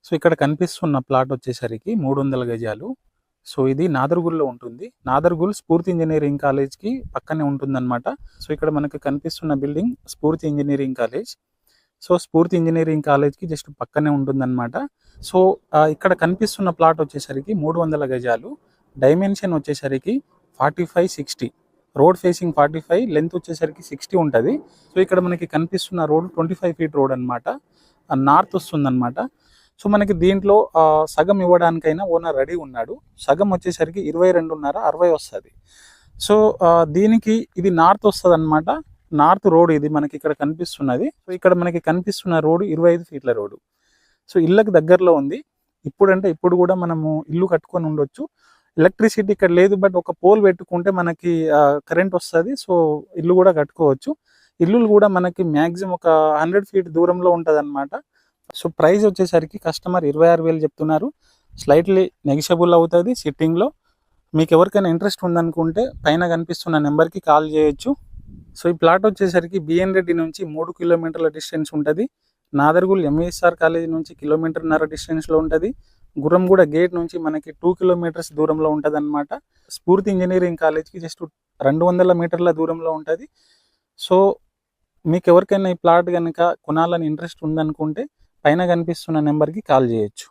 So ఇక్కడ కనిపిస్తున్న plot వచ్చేసరికి 300 గజాలు. సో ఇది నాదర్గుల్లో ఉంటుంది. నాదర్గుల్ స్ఫూర్తి ఇంజనీరింగ్ కాలేజ్కి పక్కనే ఉంటుందన్నమాట. సో ఇక్కడ మనకు కనిపిస్తున్న బిల్డింగ్ స్ఫూర్తి ఇంజనీరింగ్ కాలేజ్. సో స్ఫూర్తి ఇంజనీరింగ్ కాలేజ్కి జస్ట్ పక్కనే ఉంటుందన్నమాట. సో ఇక్కడ కనిపిస్తున్న ప్లాట్ వచ్చేసరికి 300 గజాలు. డైమెన్షన్ వచ్చేసరికి 45-60, రోడ్ ఫేసింగ్ 45, లెంత్ వచ్చేసరికి 60 ఉంటుంది. సో ఇక్కడ మనకి కనిపిస్తున్న రోడ్ 25 ఫీట్ రోడ్ అనమాట, నార్త్ వస్తుందన్నమాట. సో మనకి దీంట్లో సగం ఇవ్వడానికైనా ఓనర్ రెడీ ఉన్నాడు. సగం వచ్చేసరికి 22.5, 60 వస్తుంది. సో దీనికి ఇది నార్త్ వస్తుంది అనమాట. నార్త్ రోడ్ ఇది మనకి ఇక్కడ కనిపిస్తున్నది. సో ఇక్కడ మనకి కనిపిస్తున్న రోడ్ 25 ఫీట్ల రోడ్డు. సో ఇళ్ళకి దగ్గరలో ఉంది. ఇప్పుడు కూడా మనము ఇల్లు కట్టుకొని ఉండొచ్చు. ఎలక్ట్రిసిటీ ఇక్కడ లేదు, బట్ ఒక పోల్ పెట్టుకుంటే మనకి కరెంట్ వస్తుంది. సో ఇల్లు కూడా కట్టుకోవచ్చు. ఇల్లులు కూడా మనకి మ్యాక్సిమం ఒక 100 ఫీట్ దూరంలో ఉంటుంది అనమాట. సో ప్రైస్ వచ్చేసరికి కస్టమర్ 26,000 చెప్తున్నారు. స్లైట్లీ నెగిషియబుల్ అవుతుంది సిట్టింగ్లో. మీకు ఎవరికైనా ఇంట్రెస్ట్ ఉందనుకుంటే పైన కనిపిస్తున్న నెంబర్కి కాల్ చేయొచ్చు. సో ఈ ప్లాట్ వచ్చేసరికి బిఎన్ రెడ్డి నుంచి 3 కిలోమీటర్ల డిస్టెన్స్ ఉంటుంది. నాదర్గుల్ ఎంఈఎస్ఆర్ కాలేజ్ నుంచి 1.5 కిలోమీటర్ డిస్టెన్స్లో ఉంటుంది. గుర్రంగూడ గేట్ నుంచి మనకి 2 కిలోమీటర్స్ దూరంలో ఉంటుంది అనమాట. స్ఫూర్తి ఇంజనీరింగ్ కాలేజ్కి జస్ట్ 200 మీటర్ల దూరంలో ఉంటుంది. సో మీకు ఎవరికైనా ఈ ప్లాట్ కనుక కొనాలని ఇంట్రెస్ట్ ఉందనుకుంటే పైన కనిపిస్తున్న నెంబర్కి కాల్ చేయొచ్చు.